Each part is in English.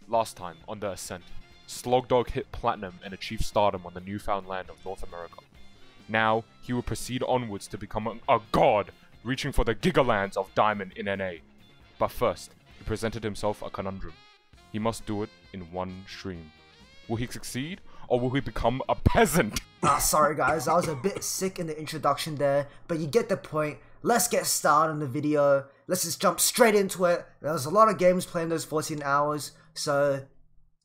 Last time, on the Ascent, Slogdog hit Platinum and achieved stardom on the newfound land of North America. Now, he will proceed onwards to become a god, reaching for the Gigalands of Diamond in NA. But first, he presented himself a conundrum. He must do it in one stream. Will he succeed, or will he become a peasant? Sorry guys, I was a bit sick in the introduction there, but you get the point. Let's get started on the video. Let's just jump straight into it. There was a lot of games playing those 14 hours, so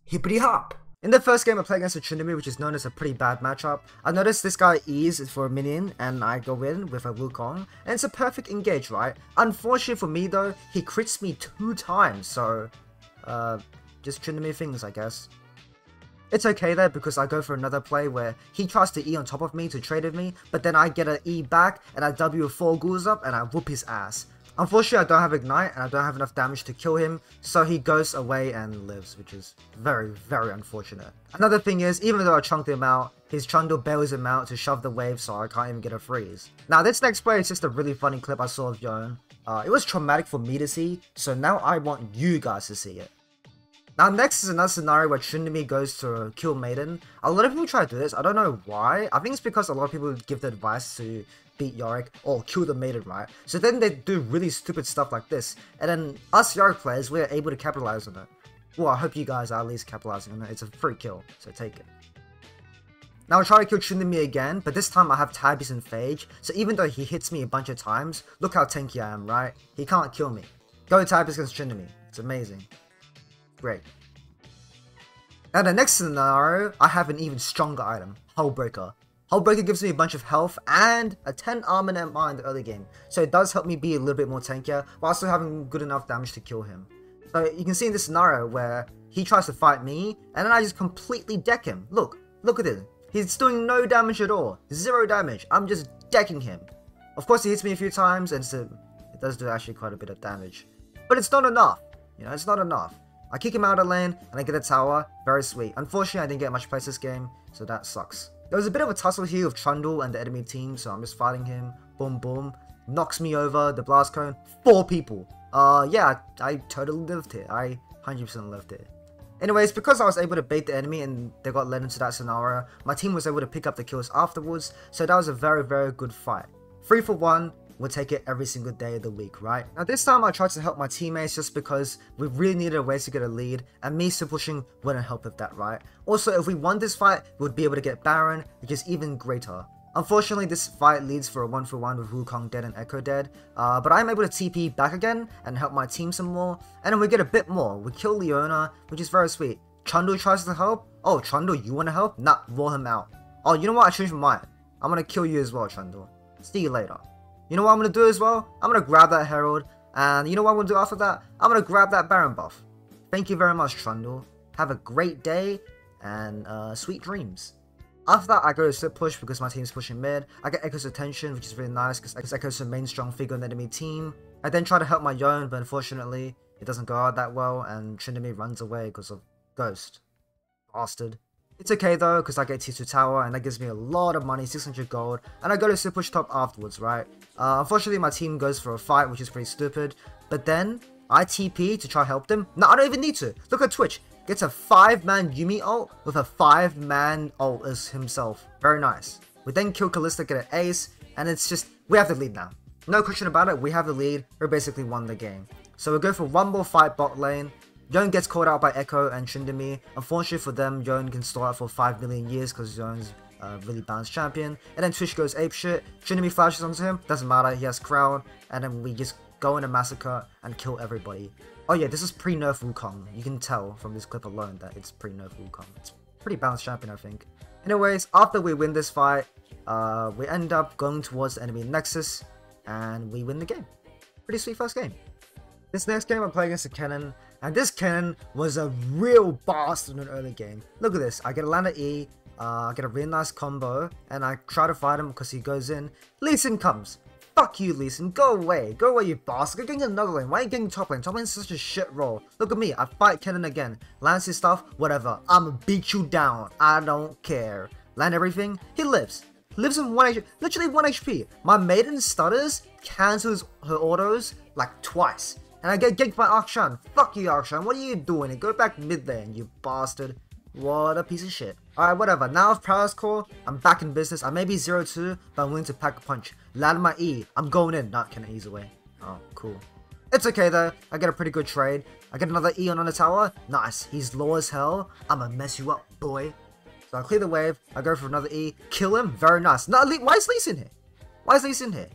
hippity hop. In the first game I played against a Trinity, which is known as a pretty bad matchup, I noticed this guy is for a minion, and I go in with a Wukong, and it's a perfect engage, right? Unfortunately for me though, he crits me 2 times, so, just Trinity things, I guess. It's okay though, because I go for another play where he tries to E on top of me to trade with me, but then I get an E back, and I W 4 ghouls up, and I whoop his ass. Unfortunately, I don't have Ignite, and I don't have enough damage to kill him, so he goes away and lives, which is very, very unfortunate. Another thing is, even though I chunked him out, his Trundle bails him out to shove the wave, so I can't even get a freeze. Now, this next play is just a really funny clip I saw of Yon. It was traumatic for me to see, so now I want you guys to see it. Now next is another scenario where Trinity goes to kill Maiden. A lot of people try to do this, I don't know why. I think it's because a lot of people give the advice to beat Yorick or kill the Maiden, right? So then they do really stupid stuff like this, and then us Yorick players, we're able to capitalize on it. Well, I hope you guys are at least capitalizing on it. It's a free kill, so take it. Now I try to kill Trinity again, but this time I have Tabis and Phage, so even though he hits me a bunch of times, look how tanky I am, right? He can't kill me. Go Tabis against Trinity. It's amazing. Great. Now the next scenario, I have an even stronger item, Hullbreaker. Hullbreaker gives me a bunch of health and a 10 armor and MI in the early game, so it does help me be a little bit more tankier while still having good enough damage to kill him. So you can see in this scenario where he tries to fight me, and then I just completely deck him. Look at it. He's doing no damage at all. 0 damage. I'm just decking him. Of course he hits me a few times, and so it does do actually quite a bit of damage. But it's not enough. You know, it's not enough. I kick him out of the lane, and I get a tower. Very sweet. Unfortunately, I didn't get much place this game, so that sucks. There was a bit of a tussle here with Trundle and the enemy team, so I'm just fighting him. Boom, boom. Knocks me over, the blast cone. 4 people. Yeah, I totally lived here. I 100% lived here. Anyways, because I was able to bait the enemy and they got led into that scenario, my team was able to pick up the kills afterwards, so that was a very, very good fight. 3 for 1. We'll take it every single day of the week, right? Now this time I tried to help my teammates just because we really needed a way to get a lead, and me still pushing wouldn't help with that, right? Also, if we won this fight, we would be able to get Baron, which is even greater. Unfortunately, this fight leads for a 1-for-1 with Wukong dead and Echo dead, but I'm able to TP back again and help my team some more, and then we get a bit more. We kill Leona, which is very sweet. Trundle tries to help. Oh, Trundle, you want to help? Nah, roll him out. Oh, you know what? I changed my mind. I'm gonna kill you as well, Trundle. See you later. You know what I'm going to do as well? I'm going to grab that Herald, and you know what I'm going to do after that? I'm going to grab that Baron buff. Thank you very much, Trundle. Have a great day, and sweet dreams. After that, I go to slip push because my team's pushing mid. I get Echo's attention, which is really nice because Echo's the main strong figure in the enemy team. I then try to help my Yon, but unfortunately, it doesn't go out that well, and Trinity runs away because of Ghost. Bastard. It's okay though, because I get T2 tower, and that gives me a lot of money, 600 gold, and I go to slip push top afterwards, right? Unfortunately, my team goes for a fight, which is pretty stupid, but then I TP to try help them. No, I don't even need to. Look at Twitch. Gets a 5-man Yumi ult with a 5-man ult as himself. Very nice. We then kill Kalista, get an ace, and it's just, we have the lead now. No question about it, we have the lead. We basically won the game. So we go for one more fight bot lane. Yon gets caught out by Echo and Tryndamere. Unfortunately for them, Yon can stall out for 5 million years because Yon's a really balanced champion. And then Twitch goes apeshit. Tryndamere flashes onto him. Doesn't matter, he has crown. And then we just go in a massacre and kill everybody. Oh yeah, this is pre-nerf Wukong. You can tell from this clip alone that it's pre-nerf Wukong. It's a pretty balanced champion, I think. Anyways, after we win this fight, we end up going towards the enemy Nexus. And we win the game. Pretty sweet first game. This next game I'm playing against a Kennen, and this Kennen was a real bastard in an early game. Look at this, I get a Lana E, I get a really nice combo, and I try to fight him because he goes in. Lee Sin comes. Fuck you, Lee Sin, go away you bastard, go getting another lane, why are you getting top lane? Top lane's such a shit role. Look at me, I fight Kennen again. Lands his stuff, whatever, I'ma beat you down, I don't care. Land everything, he lives. Lives in 1 HP, literally 1 HP. My maiden stutters, cancels her autos like twice. And I get ganked by Akshan. Fuck you, Akshan. What are you doing? Go back mid lane, you bastard. What a piece of shit. Alright, whatever. Now with Prowess Core, I'm back in business. I may be 0-2, but I'm willing to pack a punch. Land my E. I'm going in. Not can I ease away. Oh, cool. It's okay though. I get a pretty good trade. I get another E on the tower. Nice. He's low as hell. I'ma mess you up, boy. So I clear the wave. I go for another E. Kill him. Very nice. No, why is Lee in here? Why is Lee in here?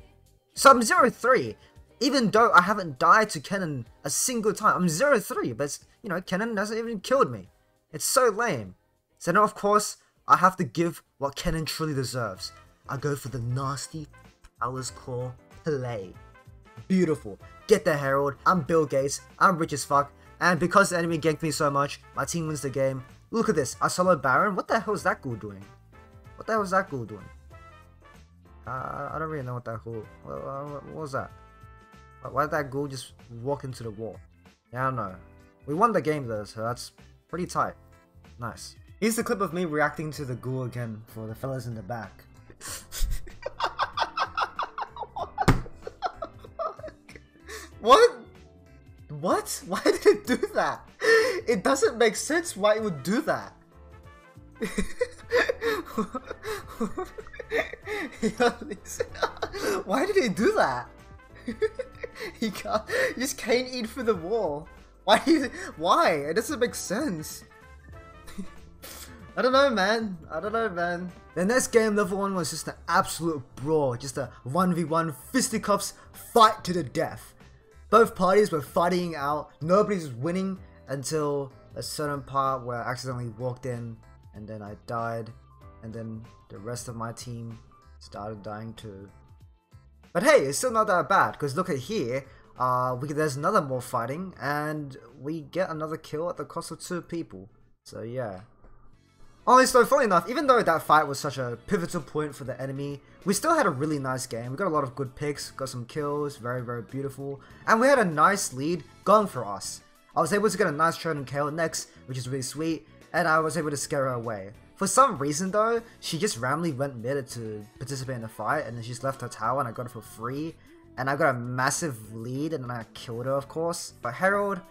So I'm 0-3. Even though I haven't died to Kennen a single time. I'm 0-3, but you know, Kennen hasn't even killed me. It's so lame. So now, of course, I have to give what Kennen truly deserves. I go for the nasty Prowess Core play. Beautiful. Get the Herald. I'm Bill Gates. I'm rich as fuck. And because the enemy ganked me so much, my team wins the game. Look at this. I solo Baron. What the hell is that ghoul doing? What the hell is that ghoul doing? I don't really know what that ghoul... What was that? Why did that ghoul just walk into the wall? Yeah, I don't know. We won the game though, so that's pretty tight. Nice. Here's the clip of me reacting to the ghoul again for the fellas in the back. What? What? Why did it do that? It doesn't make sense why it would do that. Why did he do that? He just can't eat through the wall. Why? It doesn't make sense. I don't know, man. The next game, level 1, was just an absolute brawl. Just a 1v1 fisticuffs fight to the death. Both parties were fighting out. Nobody was winning until a certain part where I accidentally walked in and then I died. And then the rest of my team started dying too. But hey, it's still not that bad, because look at here, there's another more fighting, and we get another kill at the cost of 2 people. So yeah. Honestly, funny enough, even though that fight was such a pivotal point for the enemy, we still had a really nice game. We got a lot of good picks, got some kills, very, very beautiful, and we had a nice lead going for us. I was able to get a nice trade on KO next, which is really sweet, and I was able to scare her away. For some reason though, she just randomly went mid to participate in the fight, and then she just left her tower and I got it for free. And I got a massive lead and then I killed her, of course. But Herald,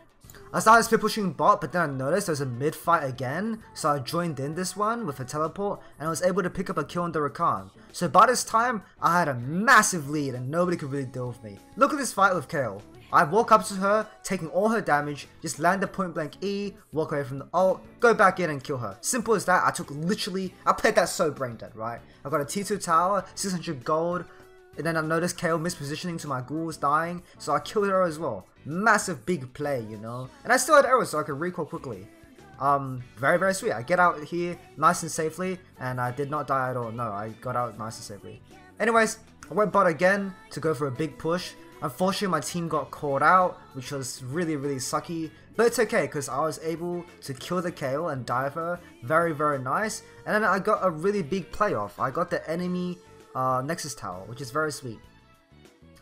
I started speed pushing bot, but then I noticed there was a mid fight again. So I joined in this one with a teleport and I was able to pick up a kill on the Rakan. So by this time, I had a massive lead and nobody could really deal with me. Look at this fight with KO. I walk up to her, taking all her damage, just land the point blank E, walk away from the ult, go back in and kill her. Simple as that. I played that so brain dead, right? I got a T2 tower, 600 gold, and then I noticed KO mispositioning to my ghouls dying, so I killed her as well. Massive big play, you know? And I still had arrows so I could recall quickly. Very, very sweet. I get out here nice and safely, and I did not die at all. No, I got out nice and safely. Anyways, I went bot again to go for a big push. Unfortunately, my team got caught out, which was really, really sucky. But it's okay, because I was able to kill the KO and dive her. Very, very nice. And then I got a really big playoff. I got the enemy Nexus Tower, which is very sweet.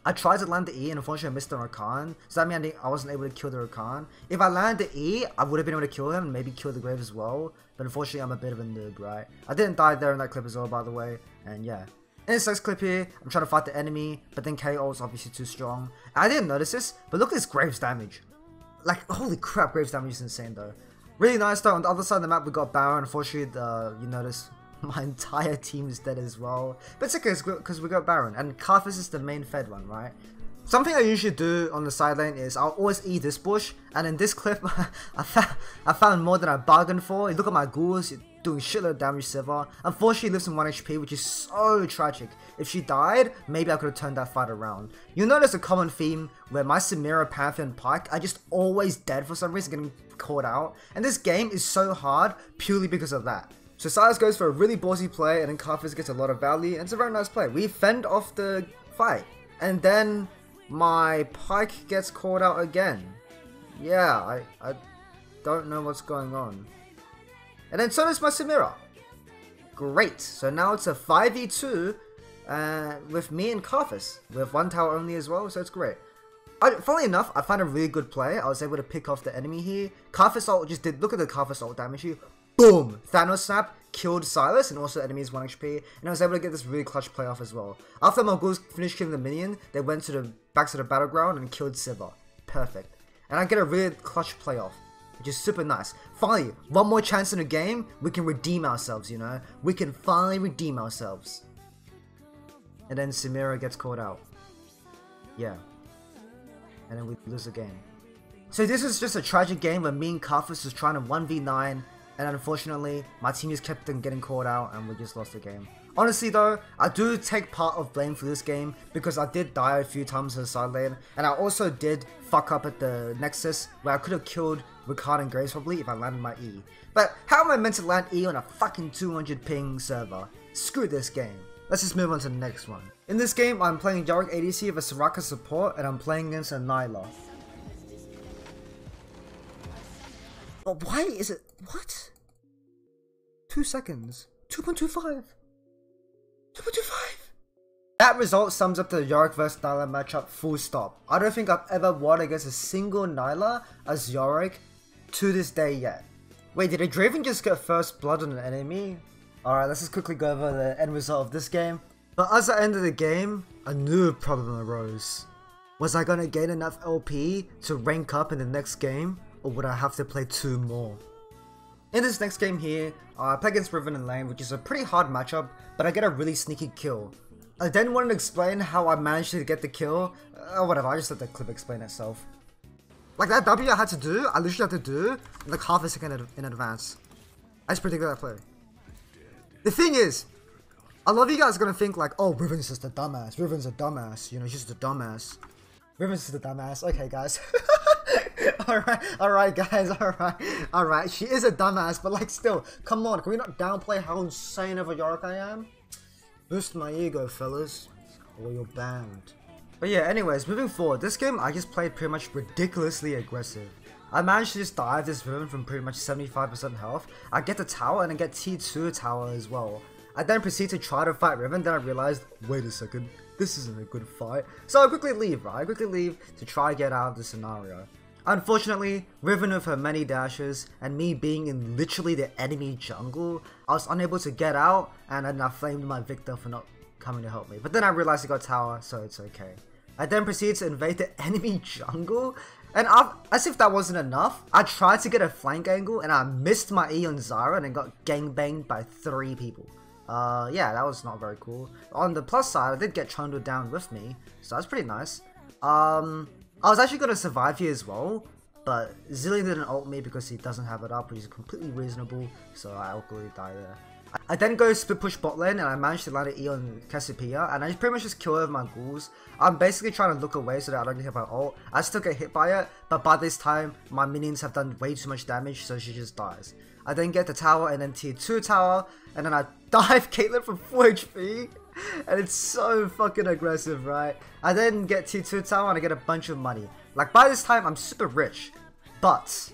I tried to land the E and unfortunately I missed the Rakan. So that meant I wasn't able to kill the Rakan. If I landed the E, I would have been able to kill him and maybe kill the Grave as well. But unfortunately, I'm a bit of a noob, right? I didn't die there in that clip as well, by the way. And yeah. In this next clip here, I'm trying to fight the enemy, but then KO is obviously too strong. I didn't notice this, but look at this Graves damage. Like, holy crap, Graves damage is insane though. Really nice though. On the other side of the map, we got Baron. Unfortunately, you notice my entire team is dead as well. But it's okay, because we got Baron. And Karthus is the main fed one, right? Something I usually do on the side lane is I'll always eat this bush. And in this clip, I found more than I bargained for. You look at my ghouls, doing shitload of damage to Siva. Unfortunately, she lives in 1 HP, which is so tragic. If she died, maybe I could have turned that fight around. You'll notice a common theme where my Samira, Panther, and Pike are just always dead for some reason, getting caught out. And this game is so hard purely because of that. So Silas goes for a really ballsy play, and then Karthus gets a lot of value, and it's a very nice play. We fend off the fight, and then my Pike gets caught out again. Yeah, I don't know what's going on. And then so does my Samira. Great. So now it's a 5v2 with me and Karthus. We have 1 tower only as well, so it's great. Funnily enough, I found a really good play. I was able to pick off the enemy here. Karthus ult just did, look at the Karthus ult damage here. Boom! Thanos snap, killed Silas, and also the enemy's 1 HP, and I was able to get this really clutch play off as well. After my ghouls finished killing the minion, they went back to the battleground and killed Siva. perfect. And I get a really clutch playoff, which is super nice. Finally, one more chance in the game, we can redeem ourselves, you know? We can finally redeem ourselves. And then Samira gets caught out. Yeah. And then we lose the game. So this is just a tragic game where me and Kafis was trying to 1v9, and unfortunately, my team just kept on getting caught out and we just lost the game. Honestly though, I do take part of blame for this game because I did die a few times in the side lane, and I also did fuck up at the Nexus where I could have killed Ricard and Graves probably if I landed my E. But how am I meant to land E on a fucking 200 ping server? Screw this game. Let's just move on to the next one. In this game, I'm playing Yorick ADC with a Soraka support, and I'm playing against a Nyla. But why is it... what? 2 seconds. 2.25. 2.25. That result sums up the Yorick vs Nyla matchup full stop. I don't think I've ever won against a single Nyla as Yorick to this day yet. Wait, did a Draven just get first blood on an enemy? Alright, let's just quickly go over the end result of this game. But as I ended the game, a new problem arose. Was I gonna gain enough LP to rank up in the next game, or would I have to play 2 more? In this next game here, I play against Riven in lane, which is a pretty hard matchup, but I get a really sneaky kill. I then wanted to explain how I managed to get the kill. Whatever, I just let the clip explain itself. Like that W I had to do, I literally had to do like half a second in advance. I just predicted that play. The thing is, a lot of you guys are gonna think like, oh, Riven's just a dumbass. Riven's a dumbass. You know, she's just a dumbass. Riven's just a dumbass. Okay, guys. Alright, guys. Alright. She is a dumbass, but like, still, come on. Can we not downplay how insane of a Yorick I am? Boost my ego, fellas, or you're banned. But yeah, anyways, moving forward, this game I just played pretty much ridiculously aggressive. I managed to just dive this Riven from pretty much 75% health. I get the tower and I get T2 tower as well. I then proceed to try to fight Riven, then I realized, wait a second, this isn't a good fight. So I quickly leave, right? I quickly leave to try to get out of the scenario. Unfortunately, Riven with her many dashes and me being in literally the enemy jungle, I was unable to get out, and then I flamed my Victor for not coming to help me. But then I realized I got tower, so it's okay. I then proceeded to invade the enemy jungle, and as if that wasn't enough, I tried to get a flank angle and I missed my E on Zyra and then got gangbanged by 3 people. Yeah, that was not very cool. On the plus side, I did get trundled down with me, so that's pretty nice. I was actually going to survive here as well, but Zillion didn't ult me because he doesn't have it up, which is completely reasonable, so I awkwardly die there. I then go split push bot lane and I managed to land an E on Cassiopeia, and I pretty much just kill her with my ghouls. I'm basically trying to look away so that I don't get hit by ult. I still get hit by it, but by this time, my minions have done way too much damage, so she just dies. I then get the tower and then tier 2 tower, and then I dive Caitlyn from 4 HP, and it's so fucking aggressive, right? I then get tier 2 tower and I get a bunch of money. Like, by this time, I'm super rich, but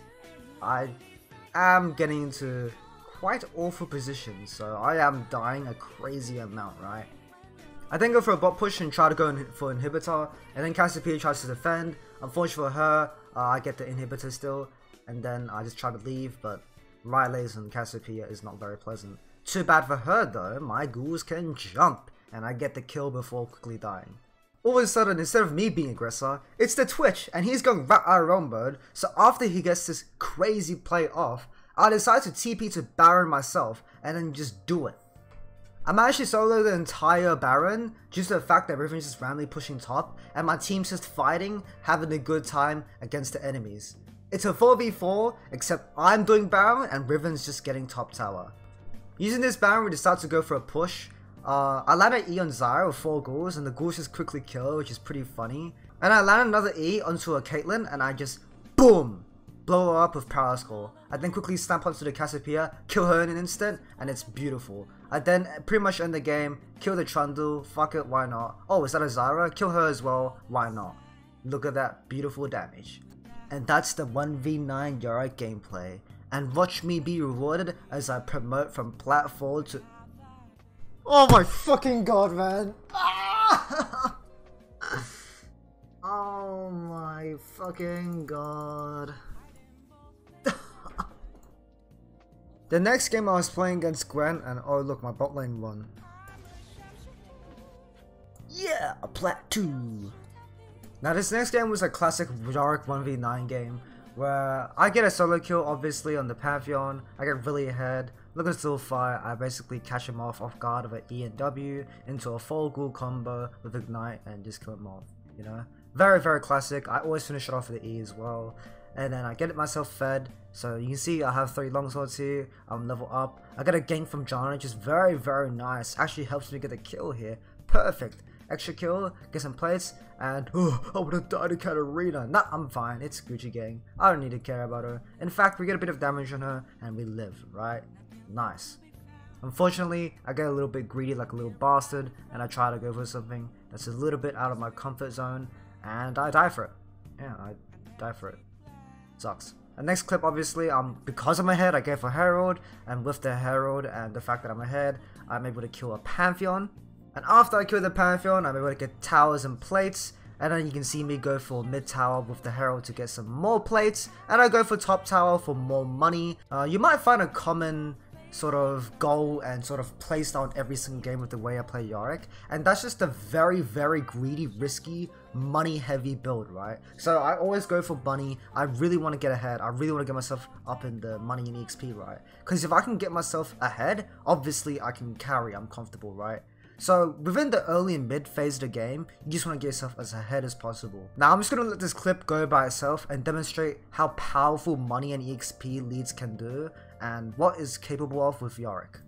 I am getting into quite awful positions, so I am dying a crazy amount, right? I then go for a bot push and try to go for inhibitor, and then Cassiopeia tries to defend. Unfortunately for her, I get the inhibitor still, and then I just try to leave, but Riley's and Cassiopeia is not very pleasant. Too bad for her though, my ghouls can jump, and I get the kill before quickly dying. All of a sudden, instead of me being aggressor, it's the Twitch, and he's going right out of realm mode, so after he gets this crazy play off, I decide to TP to Baron myself, and then just do it. I managed to solo the entire Baron, due to the fact that everyone's just randomly pushing top, and my team's just fighting, having a good time against the enemies. It's a 4v4, except I'm doing Baron, and Riven's just getting top tower. Using this Baron, we decide to go for a push. I land an E on Zyra with 4 ghouls, and the ghouls just quickly kill, which is pretty funny. And I land another E onto a Caitlyn, and I just, boom! Blow her up with Power Skull. I then quickly stamp onto the Cassiopeia, kill her in an instant, and it's beautiful. I then pretty much end the game, kill the Trundle, fuck it, why not? Oh, is that a Zyra? Kill her as well, why not? Look at that beautiful damage. And that's the 1v9 Yorick gameplay. And watch me be rewarded as I promote from plat 4 to... Oh my fucking god, man! Ah! Oh my fucking god. The next game I was playing against Gwen, and oh look, my bot lane won. Yeah, a plat 2. Now this next game was a classic Yorick 1v9 game, where I get a solo kill obviously on the Pantheon, I get really ahead, look at still fire, I basically catch him off guard of an E and W into a full ghoul combo with Ignite and just kill him off, you know? Very, very classic. I always finish it off with the E as well. And then I get it myself fed, so you can see I have 3 longswords here, I'm level up, I get a gank from John, which is very, very nice, actually helps me get a kill here, perfect. Extra kill, get some plates, and I would have died in Katarina. Nah, I'm fine, it's Gucci gang. I don't need to care about her. In fact, we get a bit of damage on her, and we live, right? Nice. Unfortunately, I get a little bit greedy like a little bastard, and I try to go for something that's a little bit out of my comfort zone, and I die for it. Yeah, I die for it. Sucks. The next clip, obviously, because I'm ahead, I go for Herald, and with the Herald and the fact that I'm ahead, I'm able to kill a Pantheon. And after I kill the Pantheon, I'm able to get towers and plates, and then you can see me go for mid tower with the Herald to get some more plates, and I go for top tower for more money. You might find a common sort of goal and sort of play style in every single game with the way I play Yorick, and that's just a very, very greedy, risky, money heavy build, right? So I always go for money. I really want to get ahead. I really want to get myself up in the money and EXP, right? Because if I can get myself ahead, obviously I can carry, I'm comfortable, right? So within the early and mid phase of the game, you just want to get yourself as ahead as possible. Now I'm just going to let this clip go by itself and demonstrate how powerful money and EXP leads can do and what is capable of with Yorick.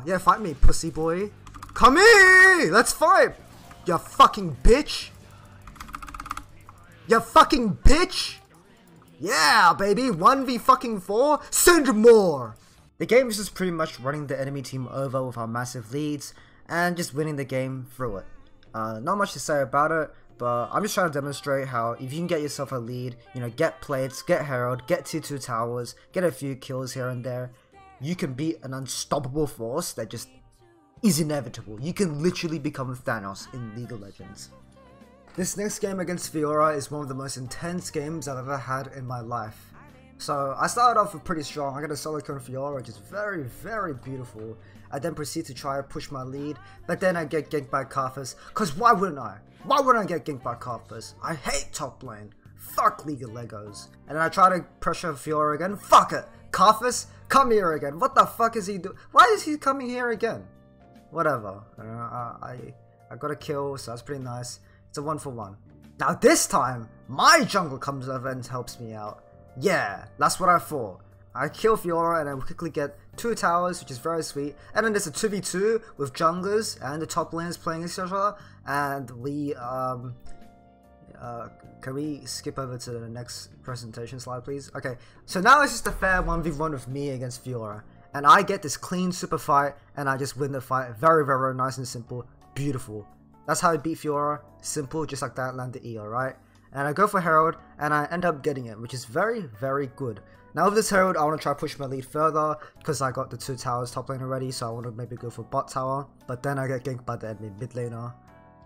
Yeah, fight me, pussy boy. Come here! Let's fight! You fucking bitch! You fucking bitch! Yeah, baby, 1v4, send more! The game is just pretty much running the enemy team over with our massive leads and just winning the game through it. Not much to say about it, but I'm just trying to demonstrate how if you can get yourself a lead, you know, get plates, get Herald, get tier 2 towers, get a few kills here and there, you can beat an unstoppable force that just is inevitable. You can literally become Thanos in League of Legends. This next game against Fiora is one of the most intense games I've ever had in my life. So I started off with pretty strong. I got a solo kill on Fiora, which is very, very beautiful. I then proceed to try to push my lead, but then I get ganked by Karthus, cause why wouldn't I? Why wouldn't I get ganked by Karthus? I hate top lane. Fuck League of Legos. And then I try to pressure Fiora again. Fuck it. Karthus, come here again. What the fuck is he doing? Why is he coming here again? Whatever. I got a kill, so that's pretty nice. It's a 1-for-1. Now this time, my jungle comes over and helps me out. Yeah, that's what I thought. I kill Fiora and I quickly get 2 towers, which is very sweet. And then there's a 2v2 with junglers and the top laners playing each other. And we, can we skip over to the next presentation slide, please? Okay, so now it's just a fair 1v1 with me against Fiora. And I get this clean super fight and I just win the fight. Very, very, very nice and simple. Beautiful. That's how I beat Fiora. Simple, just like that, land the E, alright? And I go for Herald, and I end up getting it, which is very, very good. Now with this Herald, I want to try to push my lead further, because I got the 2 towers top lane already, so I want to maybe go for bot tower. But then I get ganked by the enemy mid laner,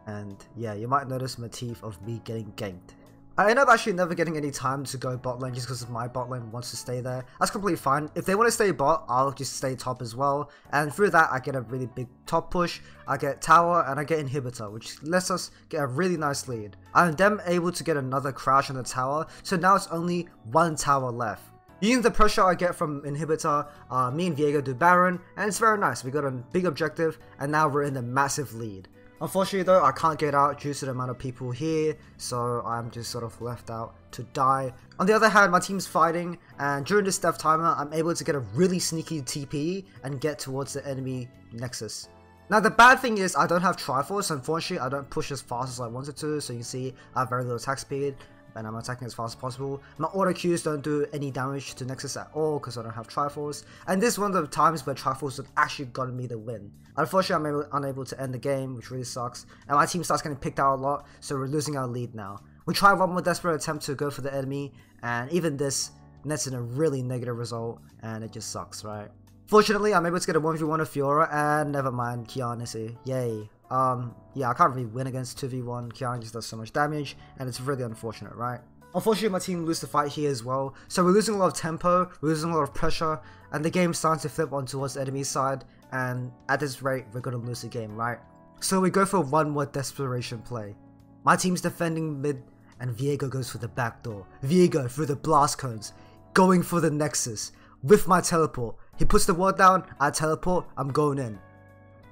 and yeah, you might notice a motif of me getting ganked. I end up actually never getting any time to go bot lane just because my bot lane wants to stay there. That's completely fine. If they want to stay bot, I'll just stay top as well. And through that, I get a really big top push. I get tower and I get inhibitor, which lets us get a really nice lead. I'm then able to get another crash on the tower. So now it's only 1 tower left. Using the pressure I get from inhibitor, me and Viego do Baron, and it's very nice. We got a big objective, and now we're in the massive lead. Unfortunately though, I can't get out due to the amount of people here, so I'm just sort of left out to die. On the other hand, my team's fighting, and during this death timer, I'm able to get a really sneaky TP and get towards the enemy nexus. Now the bad thing is I don't have Triforce, unfortunately I don't push as fast as I wanted to, so you can see I have very little attack speed. And I'm attacking as fast as possible. My auto Qs don't do any damage to Nexus at all because I don't have Triforce. And this is one of the times where Triforce would actually gotten me the win. Unfortunately, I'm unable to end the game, which really sucks. And my team starts getting picked out a lot, so we're losing our lead now. We try one more desperate attempt to go for the enemy, and even this nets in a really negative result, and it just sucks, right? Fortunately, I'm able to get a 1v1 of Fiora, and never mind, Kianisi. Yay. Yeah, I can't really win against 2v1. Kiana just does so much damage, and it's really unfortunate, right? Unfortunately, my team lose the fight here as well, so we're losing a lot of tempo, we're losing a lot of pressure, and the game's starting to flip on towards the enemy side, and at this rate, we're gonna lose the game, right? So we go for one more desperation play. My team's defending mid, and Viego goes for the back door. Viego through the blast cones, going for the Nexus, with my teleport. He puts the ward down, I teleport, I'm going in.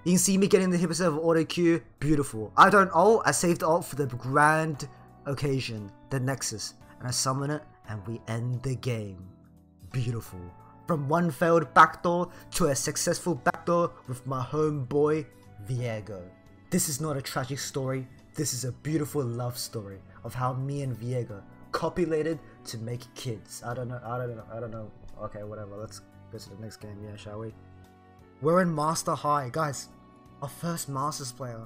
You can see me getting the hit percent of auto Q, beautiful. I don't ult, I saved the ult for the grand occasion, the Nexus, and I summon it, and we end the game. Beautiful. From one failed backdoor to a successful backdoor with my homeboy, Viego. This is not a tragic story, this is a beautiful love story of how me and Viego copulated to make kids. I don't know. Okay, whatever, let's go to the next game, yeah, shall we? We're in Master High, guys. Our first Masters player.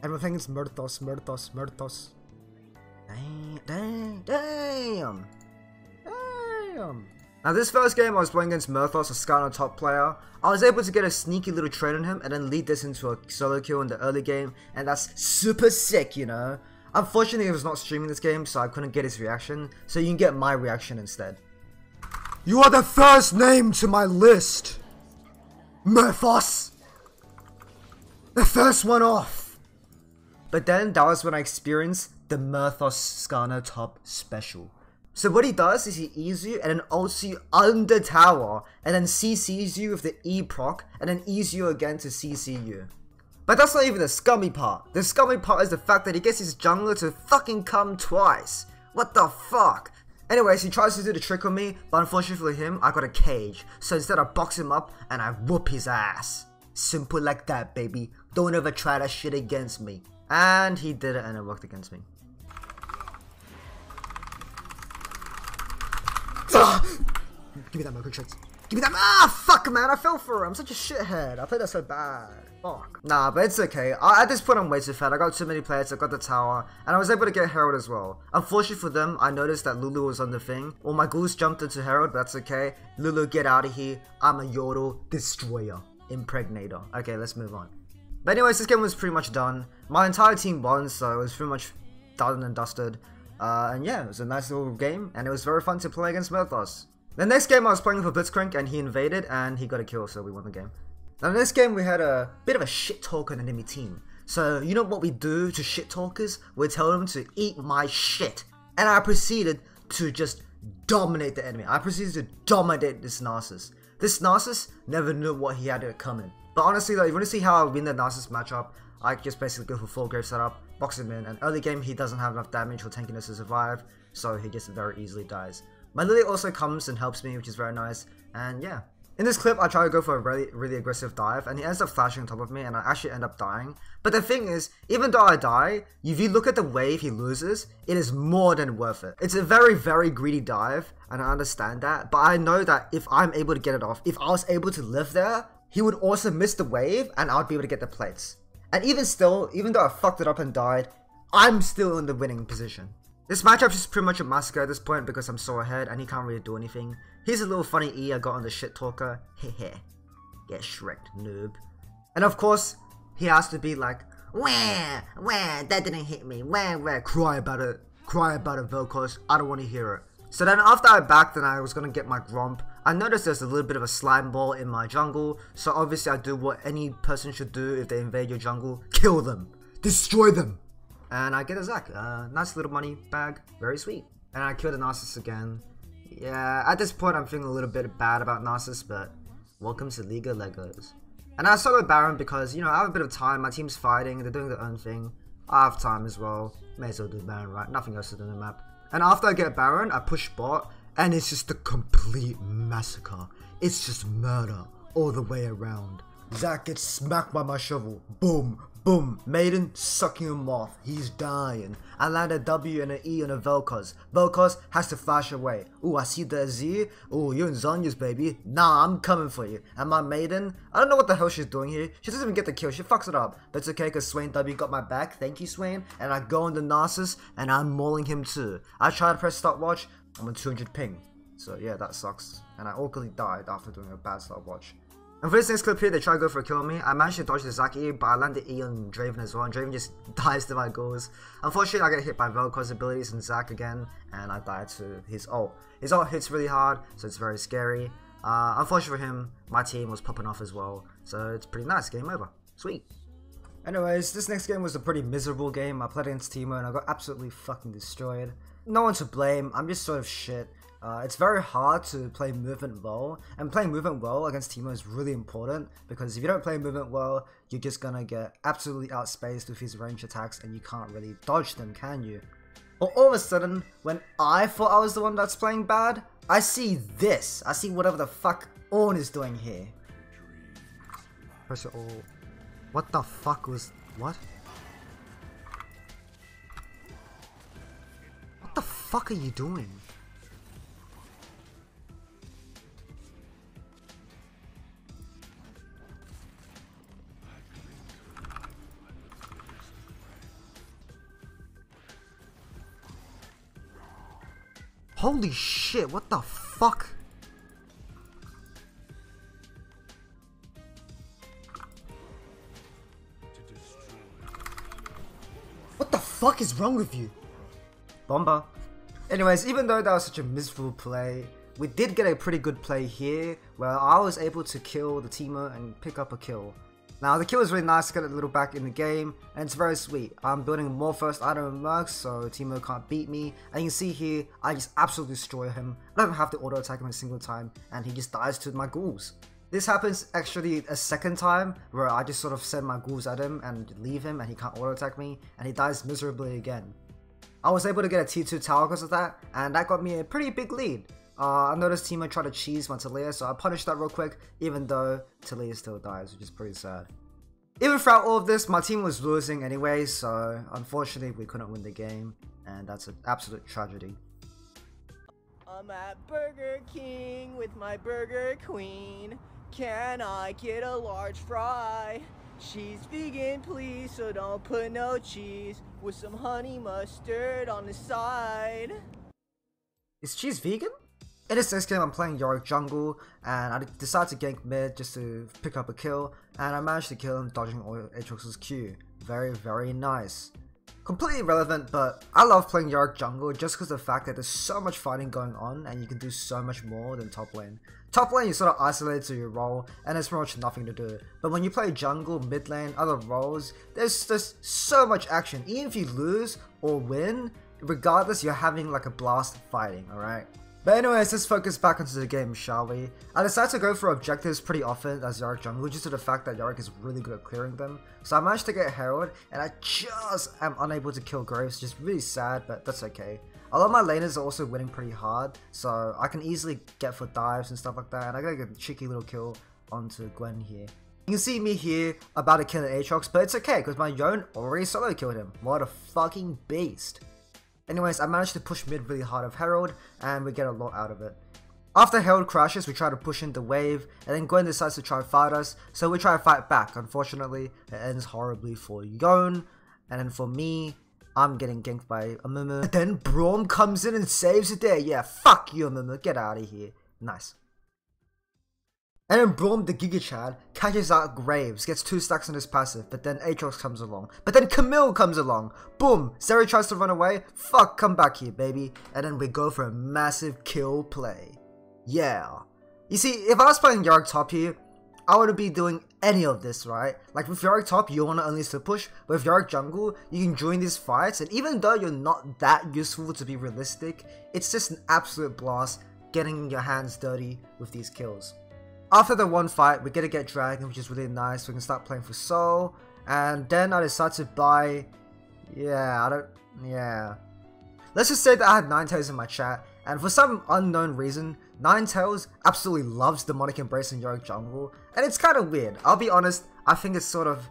And we're playing against Murtos. Damn. Now this first game I was playing against Murthos, a Skarner top player. I was able to get a sneaky little trade on him and then lead this into a solo kill in the early game, and that's super sick, you know. Unfortunately he was not streaming this game, so I couldn't get his reaction, so you can get my reaction instead. You are the first name to my list, Murthos! The first one off! But then that was when I experienced the Murthos Skarner top special. So what he does is he E's you and then ults you under tower and then CCs you with the E proc and then E's you again to CC you. But that's not even the scummy part. The scummy part is the fact that he gets his jungler to fucking come twice. What the fuck? Anyways, he tries to do the trick on me, but unfortunately for him, I got a cage. So instead I box him up and I whoop his ass. Simple like that, baby. Don't ever try that shit against me. And he did it and it worked against me. Give me that quick shots. Give me that. Ah, fuck, man. I fell for it. I'm such a shithead. I played that so bad. Fuck. Nah, but it's okay. At this point, I'm way too fat. I got too many players. I got the tower. And I was able to get Herald as well. Unfortunately for them, I noticed that Lulu was on the thing. Well, my ghouls jumped into Herald, but that's okay. Lulu, get out of here. I'm a Yordle destroyer. Impregnator. Okay, let's move on. But anyways, this game was pretty much done. My entire team won, so it was pretty much done and dusted. And yeah, it was a nice little game, and it was very fun to play against Murthos. The next game I was playing for Blitzcrank, and he invaded, and he got a kill, so we won the game. Now in this game we had a bit of a shit talk on the enemy team. So you know what we do to shit talkers? We tell them to eat my shit. And I proceeded to just dominate the enemy. I proceeded to dominate this Narcissus. This Narcissus never knew what he had coming. But honestly though, if you want to see how I win the Narcissus matchup, I just basically go for full grave setup, box him in, and early game he doesn't have enough damage or tankiness to survive, so he just very easily dies. My Lily also comes and helps me, which is very nice, and yeah. In this clip, I try to go for a really aggressive dive, and he ends up flashing on top of me, and I actually end up dying. But the thing is, even though I die, if you look at the wave he loses, it is more than worth it. It's a very greedy dive, and I understand that, but I know that if I'm able to get it off, if I was able to live there, he would also miss the wave, and I would be able to get the plates. And even still, even though I fucked it up and died, I'm still in the winning position. This matchup is pretty much a massacre at this point because I'm so ahead and he can't really do anything. Here's a little funny E I got on the shit talker. Hehe. Get shreked, noob. And of course, he has to be like, wah, that didn't hit me, wah, cry about it, Velcos, I don't want to hear it. So then after I backed and I was going to get my Gromp, I noticed there's a little bit of a slime ball in my jungle, so obviously I do what any person should do if they invade your jungle, kill them, destroy them. And I get a Zac, nice little money bag, very sweet. And I kill the Narcissus again. Yeah, at this point I'm feeling a little bit bad about Narcissus, but welcome to Liga Legos. And I solo Baron because, you know, I have a bit of time, my team's fighting, they're doing their own thing. I have time as well, may as well do Baron, right? Nothing else to do on the map. And after I get Baron, I push bot, and it's just a complete massacre. It's just murder all the way around. Zac gets smacked by my shovel, boom. Boom, Maiden sucking him off, he's dying. I land a W and an E on a Velcos. Velcos has to flash away. Ooh, I see the Z. Ooh, you're in Zonia's, baby. Nah, I'm coming for you. And my Maiden, I don't know what the hell she's doing here. She doesn't even get the kill, she fucks it up. But it's okay because Swain W got my back, thank you Swain. And I go on the Narcissus and I'm mauling him too. I try to press stopwatch, I'm on 200 ping. So yeah, that sucks. And I awkwardly died after doing a bad stopwatch. And for this next clip here, they try to go for a kill on me. I managed to dodge the Zaki, but I landed E on Draven as well, and Draven just dies to my ghouls. Unfortunately, I get hit by Vel'Koz abilities and Zac again, and I die to his ult. His ult hits really hard, so it's very scary. Unfortunately for him, my team was popping off as well, so it's pretty nice. Game over. Sweet. Anyways, this next game was a pretty miserable game. I played against Timo and I got absolutely fucking destroyed. No one to blame, I'm just sort of shit. It's very hard to play movement well, and playing movement well against Timo is really important, because if you don't play movement well, you're just gonna get absolutely outspaced with his range attacks and you can't really dodge them, can you? But all of a sudden, when I thought I was the one that's playing bad, I see this. I see whatever the fuck Ornn is doing here. Pressure all. What the fuck was... what? What the fuck are you doing? Holy shit, what the fuck? What the fuck is wrong with you? Bomba. Anyways, even though that was such a miserable play, we did get a pretty good play here, where I was able to kill the Timo and pick up a kill. Now the kill is really nice to get a little back in the game, and it's very sweet. I'm building more first item and mercs, so Timo can't beat me, and you can see here, I just absolutely destroy him. I don't have to auto attack him a single time, and he just dies to my ghouls. This happens actually a second time, where I just sort of send my ghouls at him and leave him, and he can't auto attack me, and he dies miserably again. I was able to get a T2 tower because of that, and that got me a pretty big lead. I noticed Timo tried to cheese my Talia, so I punished that real quick, even though Talia still dies, which is pretty sad. Even throughout all of this, my team was losing anyway, so unfortunately we couldn't win the game, and that's an absolute tragedy. I'm at Burger King with my Burger Queen. Can I get a large fry? She's vegan, please, so don't put no cheese, with some honey mustard on the side. Is cheese vegan? In this next game, I'm playing Yorick jungle, and I decided to gank mid just to pick up a kill, and I managed to kill him dodging Aatrox's Q. Very, very nice. Completely irrelevant, but I love playing Yorick jungle just because of the fact that there's so much fighting going on, and you can do so much more than top lane. Top lane, you're sort of isolated to your role, and there's pretty much nothing to do. But when you play jungle, mid lane, other roles, there's just so much action. Even if you lose or win, regardless, you're having like a blast fighting, alright? But anyways, let's focus back onto the game, shall we? I decided to go for objectives pretty often as Yorick jungle, just to the fact that Yorick is really good at clearing them. So I managed to get Herald, and I just am unable to kill Graves, which is really sad, but that's okay. A lot of my laners are also winning pretty hard, so I can easily get for dives and stuff like that, and I got a cheeky little kill onto Gwen here. You can see me here about to kill an Aatrox, but it's okay, because my Yone already solo killed him. What a fucking beast. Anyways, I managed to push mid really hard of Herald, and we get a lot out of it. After Herald crashes, we try to push in the wave, and then Gwen decides to try and fight us, so we try to fight back. Unfortunately, it ends horribly for Yone, and then for me, I'm getting ganked by Amumu. And then Braum comes in and saves the day. Yeah, fuck you, Amumu, get out of here. Nice. And then Braum the Giga Chad catches out Graves, gets 2 stacks on his passive, but then Aatrox comes along. But then Camille comes along. Boom! Zeri tries to run away. Fuck, come back here, baby. And then we go for a massive kill play. Yeah. You see, if I was playing Yorick top here, I wouldn't be doing any of this, right? Like with Yorick top, you want to unleash the push, but with Yorick jungle, you can join these fights, and even though you're not that useful to be realistic, it's just an absolute blast getting your hands dirty with these kills. After the one fight, we get to get Dragon, which is really nice. We can start playing for Soul, and then I decided to buy... Let's just say that I had Ninetales in my chat, and for some unknown reason, Ninetales absolutely loves Demonic Embrace in Yorick jungle, and it's kind of weird. I'll be honest, I think it's sort of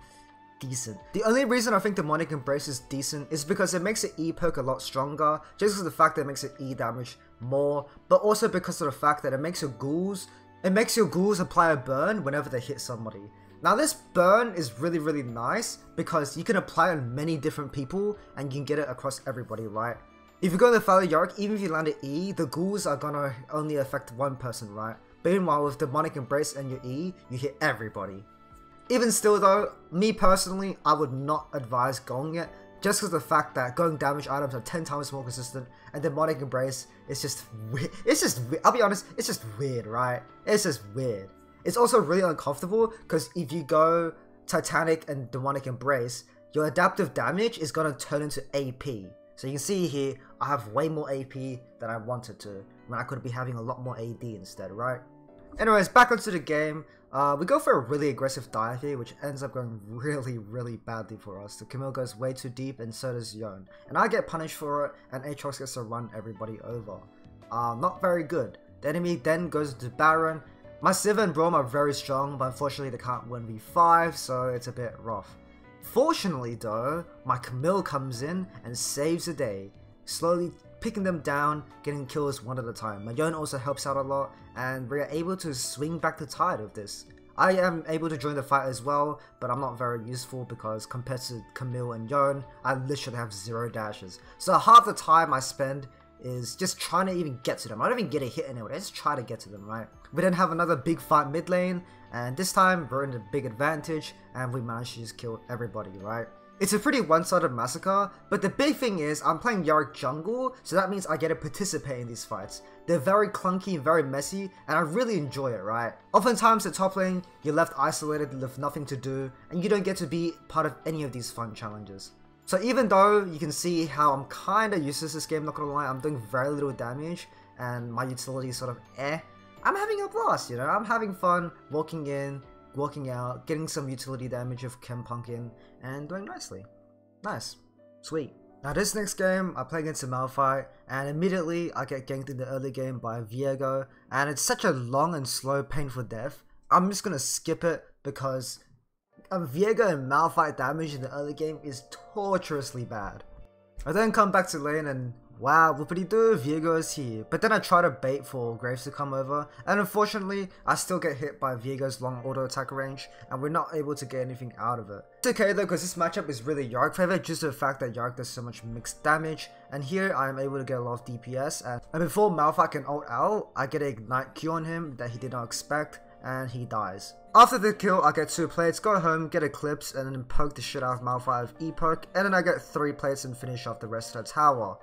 decent. The only reason I think Demonic Embrace is decent is because it makes the E perk a lot stronger, just because of the fact that it makes it E damage more, but also because of the fact that it makes your ghouls apply a burn whenever they hit somebody. Now this burn is really, really nice because you can apply on many different people and you can get it across everybody, right? If you go to follow Yorick, even if you land an E, the ghouls are gonna only affect one person, right? Meanwhile, with Demonic Embrace and your E, you hit everybody. Even still though, me personally, I would not advise going it, just because of the fact that going damage items are 10 times more consistent, and Demonic Embrace is just weird. I'll be honest, it's just weird, right? It's just weird. It's also really uncomfortable, because if you go Titanic and Demonic Embrace, your adaptive damage is going to turn into AP. So you can see here, I have way more AP than I wanted to, when I could be having a lot more AD instead, right? Anyways, back onto the game. We go for a really aggressive dive here, which ends up going really badly for us. The Camille goes way too deep, and so does Yon. And I get punished for it, and Aatrox gets to run everybody over. Not very good. The enemy then goes into Baron. My Sivir and Braum are very strong, but unfortunately they can't win v5, so it's a bit rough. Fortunately though, my Camille comes in and saves the day, slowly picking them down, getting kills one at a time. My Yon also helps out a lot, and we're able to swing back the tide with this. I am able to join the fight as well, but I'm not very useful because compared to Camille and Yon, I literally have 0 dashes. So half the time I spend is just trying to even get to them. I don't even get a hit anyway, I just try to get to them, right? We then have another big fight mid lane, and this time we're in a big advantage, and we managed to just kill everybody, right? It's a pretty one-sided massacre, but the big thing is I'm playing Yorick jungle, so that means I get to participate in these fights. They're very clunky and very messy, and I really enjoy it, right? Oftentimes at top lane, you're left isolated with nothing to do, and you don't get to be part of any of these fun challenges. So even though you can see how I'm kinda useless this game, not gonna lie, I'm doing very little damage, and my utility is sort of I'm having a blast, you know? I'm having fun, walking in, walking out, getting some utility damage of Chem Pumpkin, and doing nicely. Nice. Sweet. Now this next game, I play against a Malphite, and immediately I get ganked in the early game by Viego, and it's such a long and slow, painful death. I'm just gonna skip it because Viego and Malphite damage in the early game is torturously bad. I then come back to lane and wow, whoopity doo, Viego is here. But then I try to bait for Graves to come over, and unfortunately, I still get hit by Viego's long auto attack range, and we're not able to get anything out of it. It's okay though, because this matchup is really Yorick favored, just the fact that Yorick does so much mixed damage, and here I am able to get a lot of DPS, and before Malphite can ult out, I get an Ignite Q on him that he did not expect, and he dies. After the kill, I get 2 plates, go home, get Eclipse, and then poke the shit out of Malphite with E-poke, and then I get 3 plates and finish off the rest of the tower.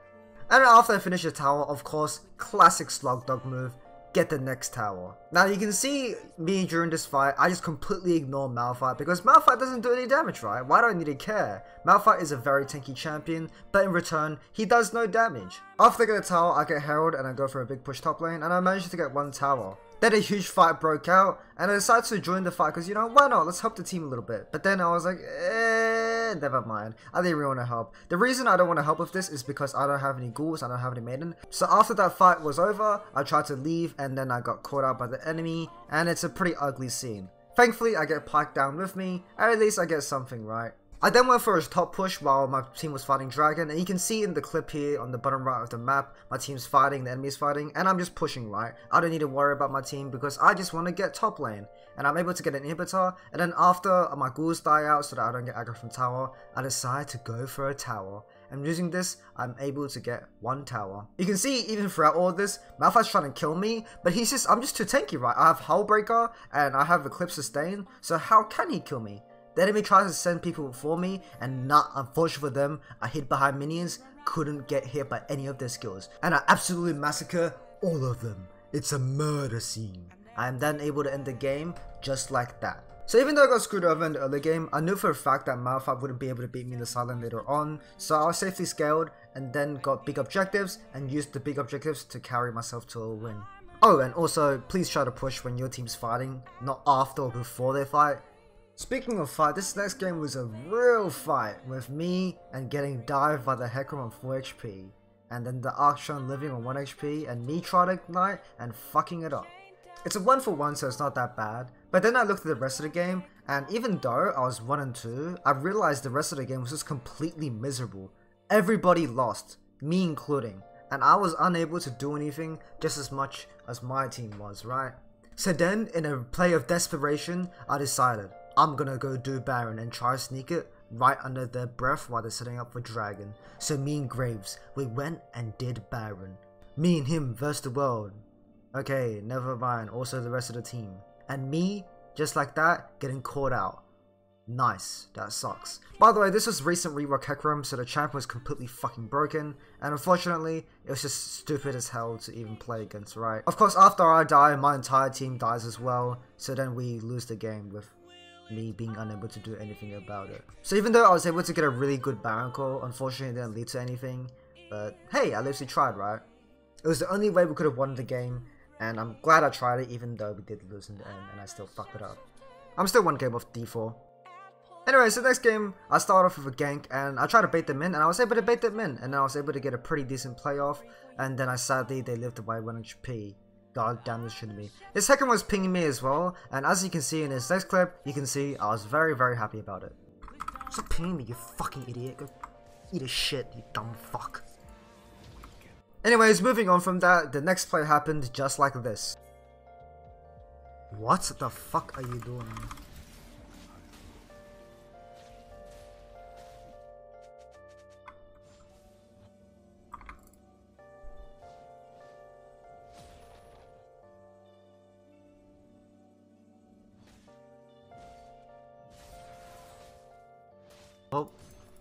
And then after I finish the tower, of course, classic Slugdog move, get the next tower. Now you can see me during this fight, I just completely ignore Malphite because Malphite doesn't do any damage, right? Why do I need to care? Malphite is a very tanky champion, but in return, he does no damage. After I get a tower, I get Herald and I go for a big push top lane, and I managed to get 1 tower. Then a huge fight broke out, and I decided to join the fight because, you know, why not? Let's help the team a little bit. But then I was like, never mind. I didn't really want to help. The reason I don't want to help with this is because I don't have any ghouls, I don't have any maiden. So after that fight was over, I tried to leave, and then I got caught out by the enemy, and it's a pretty ugly scene. Thankfully, I get Pike down with me, and at least I get something right. I then went for a top push while my team was fighting Dragon, and you can see in the clip here on the bottom right of the map, my team's fighting, the enemy's fighting, and I'm just pushing, right? I don't need to worry about my team because I just want to get top lane. And I'm able to get an inhibitor, and then after my ghouls die out so that I don't get aggro from tower, I decide to go for a tower. And using this, I'm able to get 1 tower. You can see even throughout all this, Malphite's trying to kill me, but I'm just too tanky, right? I have Hullbreaker, and I have Eclipse Sustain, so how can he kill me? The enemy tries to send people before me, and not unfortunately for them, I hid behind minions, couldn't get hit by any of their skills, and I absolutely massacre all of them. It's a murder scene. I am then able to end the game just like that. So even though I got screwed over in the early game, I knew for a fact that Malphite wouldn't be able to beat me in the silent later on, so I was safely scaled and then got big objectives and used the big objectives to carry myself to a win. Oh, and also please try to push when your team's fighting, not after or before they fight. Speaking of fight, this next game was a real fight with me and getting dived by the Hecarim on 4 HP, and then the Archon living on 1 HP and me trying to ignite and fucking it up. It's a 1-for-1, so it's not that bad, but then I looked at the rest of the game, and even though I was 1 and 2, I realized the rest of the game was just completely miserable. Everybody lost, me including, and I was unable to do anything just as much as my team was, right? So then, in a play of desperation, I decided, I'm gonna go do Baron and try to sneak it right under their breath while they're setting up for Dragon. So me and Graves, we went and did Baron. Me and him versus the world. Okay, never mind, also the rest of the team. And me, just like that, getting caught out. Nice, that sucks. By the way, this was recent rework hack room, so the champ was completely fucking broken, and unfortunately, it was just stupid as hell to even play against, right? Of course, after I die, my entire team dies as well, so then we lose the game with me being unable to do anything about it. So even though I was able to get a really good Baron call, unfortunately it didn't lead to anything, but hey, at least we tried, right? It was the only way we could have won the game, and I'm glad I tried it even though we did lose in the end, and I still fucked it up. I'm still one game off D4. Anyway, so next game, I started off with a gank, and I tried to bait them in, and I was able to bait them in, and I was able to get a pretty decent playoff, and then sadly, they lived by 1 HP. God damn, this shouldn't be. His second was pinging me as well, and as you can see in this next clip, you can see I was very, very happy about it. Stop pinging me, you fucking idiot. Go eat a shit, you dumb fuck. Anyways, moving on from that, the next play happened just like this. What the fuck are you doing? Well,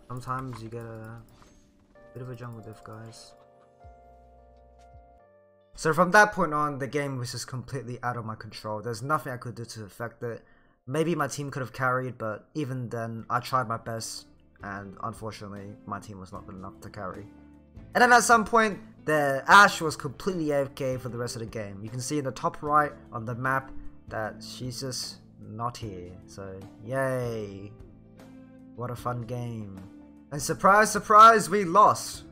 sometimes you get a bit of a jungle diff, guys. So from that point on, the game was just completely out of my control. There's nothing I could do to affect it. Maybe my team could have carried, but even then, I tried my best, and unfortunately, my team was not good enough to carry. And then at some point, the Ashe was completely AFK for the rest of the game. You can see in the top right on the map that she's just not here. So, yay. What a fun game. And surprise, surprise, we lost.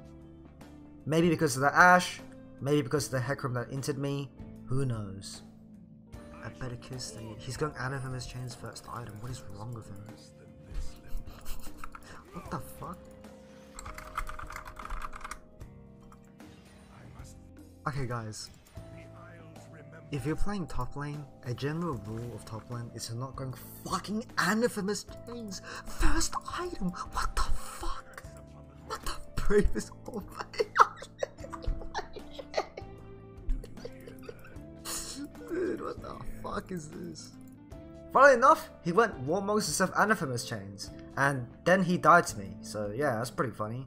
Maybe because of the Ashe, maybe because of the Hecarim that entered me, who knows. I better kiss the... He's going out of him as Chain's first item, what is wrong with him? What the fuck? Okay guys, if you're playing top lane, a general rule of top lane is to not going fucking Infamous Chain's first item. What the fuck? What the bravest? Oh my god. Dude, what the fuck is this? Funnily enough, he went Warmogs instead of Infamous Chains, and then he died to me. So yeah, that's pretty funny.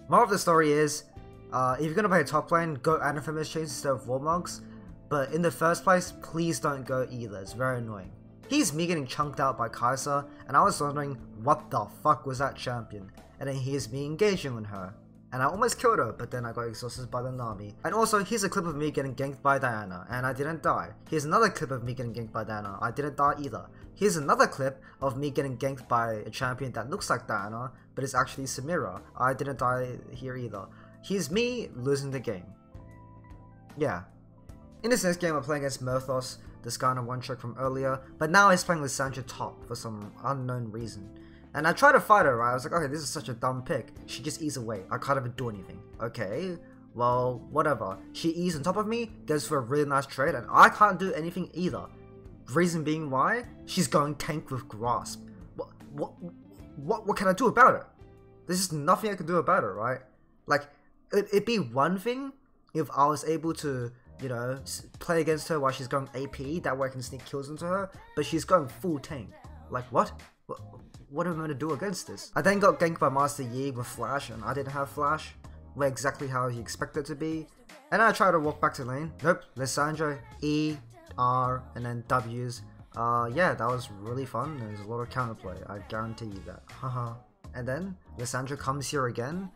More of the story is, if you're gonna play top lane, go Infamous Chains instead of Warmogs. But in the first place, please don't go either, it's very annoying. He's me getting chunked out by Kai'Sa, and I was wondering what the fuck was that champion, and then here's me engaging on her. And I almost killed her, but then I got exhausted by the Nami. And also, here's a clip of me getting ganked by Diana, and I didn't die. Here's another clip of me getting ganked by Diana, I didn't die either. Here's another clip of me getting ganked by a champion that looks like Diana, but it's actually Samira. I didn't die here either. Here's me losing the game. Yeah. In this next game, I'm playing against Murthos, this guy on a one-trick from earlier, but now he's playing Lissandra top for some unknown reason. And I tried to fight her, right? I was like, okay, this is such a dumb pick. She just eats away. I can't even do anything. Okay, well, whatever. She eats on top of me, goes for a really nice trade, and I can't do anything either. Reason being why? She's going tank with Grasp. What can I do about it? There's just nothing I can do about it, right? Like, it'd be one thing if I was able to, you know, play against her while she's going AP, that way I can sneak kills into her, but she's going full tank. Like, what? What am I going to do against this? I then got ganked by Master Yi with Flash, and I didn't have Flash, where exactly how you expect it to be. And then I tried to walk back to lane. Nope, Lissandra, E, R, and then W's. Yeah, that was really fun. There's a lot of counterplay, I guarantee you that. Haha. And then Lissandra comes here again.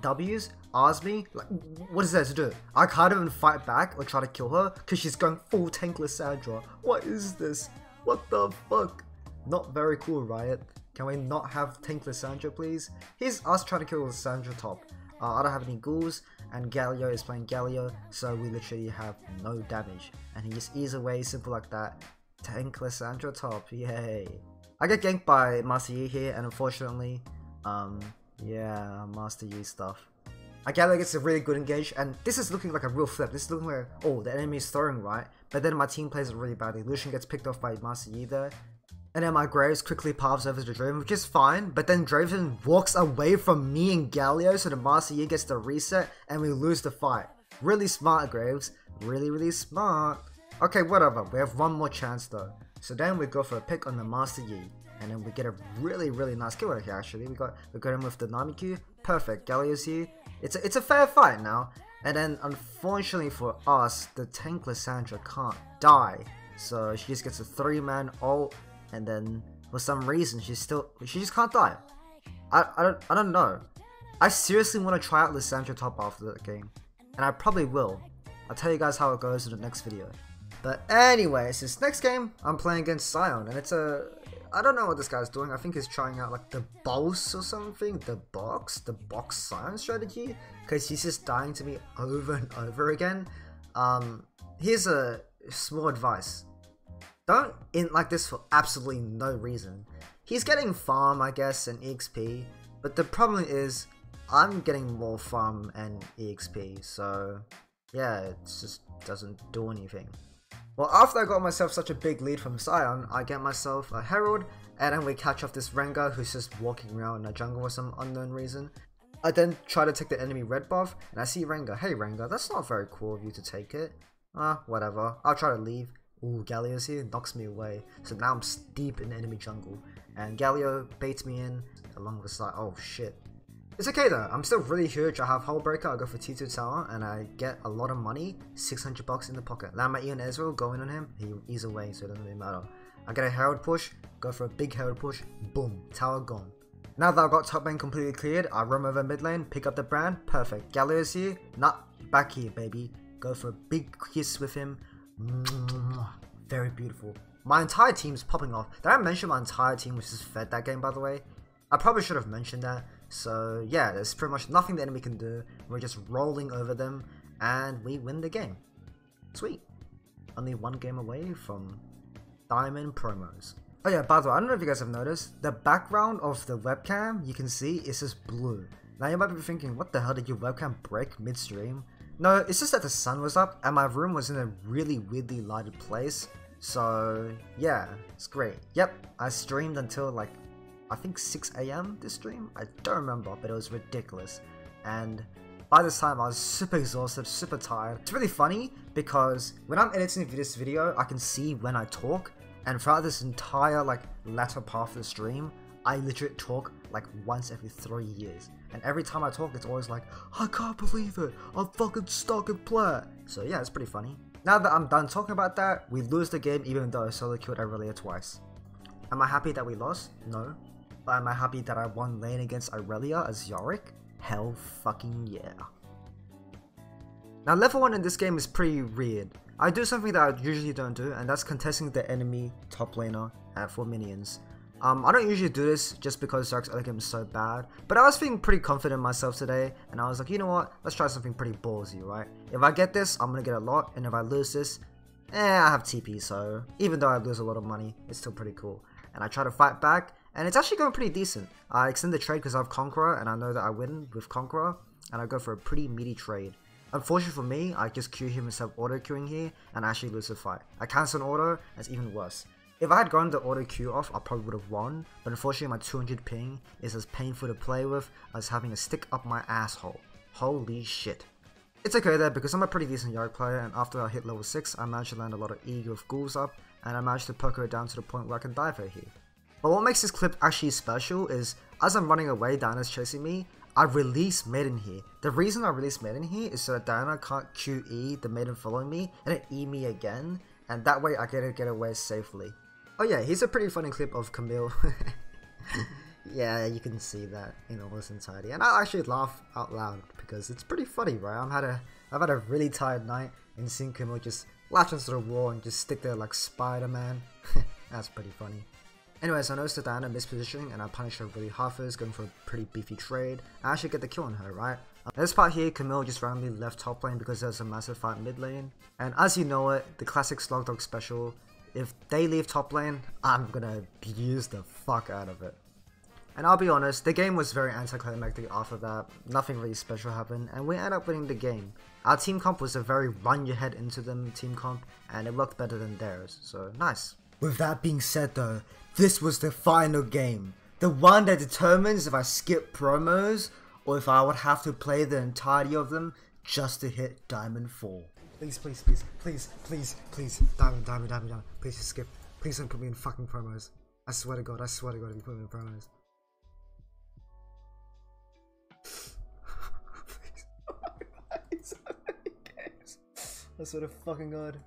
W's, R's me, like, what is there to do? I can't even fight back or try to kill her because she's going full tank Lissandra. What is this? What the fuck? Not very cool, Riot. Can we not have tank Lissandra, please? Here's us trying to kill Lissandra top. I don't have any ghouls, and Galio is playing Galio, so we literally have no damage. And he just eats away, simple like that. Tank Lissandra top, yay. I get ganked by Master Yi here, and unfortunately, yeah, Master Yi stuff. Galio gets a really good engage, and this is looking like a real flip. This is looking like, oh, the enemy is throwing right, but then my team plays it really badly. Lucian gets picked off by Master Yi there. And then my Graves quickly paths over to Draven, which is fine, but then Draven walks away from me and Galio, so the Master Yi gets the reset, and we lose the fight. Really smart, Graves. Really smart. Okay, whatever. We have one more chance though. So then we go for a pick on the Master Yi. And then we get a really nice kill right here actually. We got him with the Namikyu. Perfect. Galio's here. It's a fair fight now. And then unfortunately for us, the tank Lissandra can't die. So she just gets a 3-man ult, and then for some reason she just can't die. I don't know. I seriously want to try out Lissandra top after the game. And I probably will. I'll tell you guys how it goes in the next video. But anyways, this next game I'm playing against Sion, and it's I don't know what this guy's doing. I think he's trying out like the boss or something, the box Sion strategy, because he's just dying to me over and over again. Here's a small advice: don't int like this for absolutely no reason. He's getting farm, I guess, and EXP, but the problem is I'm getting more farm and EXP, so yeah, it just doesn't do anything. Well, after I got myself such a big lead from Sion, I get myself a Herald, and then we catch off this Rengar who's just walking around in the jungle for some unknown reason. I then try to take the enemy red buff, and I see Rengar. Hey Rengar, that's not very cool of you to take it. Whatever, I'll try to leave. Ooh, Galio's here, knocks me away. So now I'm deep in the enemy jungle, and Galio baits me in along the side. Oh shit. It's okay though, I'm still really huge. I have Hullbreaker, I go for T2 Tower, and I get a lot of money, 600 bucks in the pocket. Land my Ian Ezreal, go in on him, he's away, so it doesn't really matter. I get a Herald push, go for a big Herald push, boom, tower gone. Now that I've got top lane completely cleared, I roam over mid lane, pick up the brand, perfect. Galio's here, back here baby. Go for a big kiss with him, very beautiful. My entire team's popping off. Did I mention my entire team was just fed that game, by the way? I probably should have mentioned that. So yeah, there's pretty much nothing the enemy can do. We're just rolling over them, and we win the game. Sweet. Only one game away from Diamond promos. Oh yeah, by the way, I don't know if you guys have noticed, the background of the webcam, you can see, is just blue. Now you might be thinking, what the hell, did your webcam break midstream? No, it's just that the sun was up, and my room was in a really weirdly lighted place. So yeah, it's great. Yep, I streamed until like, I think 6 AM this stream? I don't remember, but it was ridiculous. And by this time I was super exhausted, super tired. It's really funny because when I'm editing this video, I can see when I talk, and throughout this entire like latter part of the stream, I literally talk like once every 3 years. And every time I talk, it's always like, I can't believe it, I'm fucking stuck in plat. So yeah, it's pretty funny. Now that I'm done talking about that, we lose the game even though I solo killed Irelia twice. Am I happy that we lost? No. But am I happy that I won lane against Irelia as Yorick? Hell fucking yeah. Now level 1 in this game is pretty weird. I do something that I usually don't do, and that's contesting the enemy top laner for minions. I don't usually do this just because Dark's early game is so bad, but I was feeling pretty confident in myself today, and I was like, you know what, let's try something pretty ballsy, right? If I get this, I'm gonna get a lot, and if I lose this, I have TP, so even though I lose a lot of money, it's still pretty cool. And I try to fight back, and it's actually going pretty decent. I extend the trade because I have Conqueror, and I know that I win with Conqueror, and I go for a pretty meaty trade. Unfortunately for me, I just Q him instead of auto-queuing here, and I actually lose the fight. I cancel an auto, and it's even worse. If I had gotten the auto-queue off, I probably would have won, but unfortunately my 200 ping is as painful to play with as having a stick up my asshole. Holy shit. It's okay though, because I'm a pretty decent Yorick player, and after I hit level 6, I managed to land a lot of E with ghouls up, and I managed to poke her down to the point where I can dive her here. But what makes this clip actually special is, as I'm running away, Diana's chasing me, I release Maiden here. The reason I release Maiden here is so that Diana can't QE the Maiden following me, and then E me again, and that way I get away safely. Oh yeah, here's a pretty funny clip of Camille. Yeah, you can see that in all its entirety, and I actually laugh out loud because it's pretty funny, right? I've had a really tired night, and seeing Camille just latch onto the wall and just stick there like Spider-Man. That's pretty funny. Anyways, I noticed that Diana mispositioning, and I punished her really hard for this, going for a pretty beefy trade. I actually get the kill on her, right? This part here, Camille just randomly left top lane because there's a massive fight mid lane, and as you know it, the classic Slugdog special, if they leave top lane, I'm gonna abuse the fuck out of it. And I'll be honest, the game was very anticlimactic after that, nothing really special happened, and we ended up winning the game. Our team comp was a very run your head into them team comp, and it looked better than theirs, so nice. With that being said though, this was the final game. The one that determines if I skip promos, or if I would have to play the entirety of them just to hit Diamond 4. Please, please, please, please, please, please. Diamond, diamond, diamond, diamond. Please just skip. Please don't put me in fucking promos. I swear to God, if you put me in promos. Please. I swear to fucking God.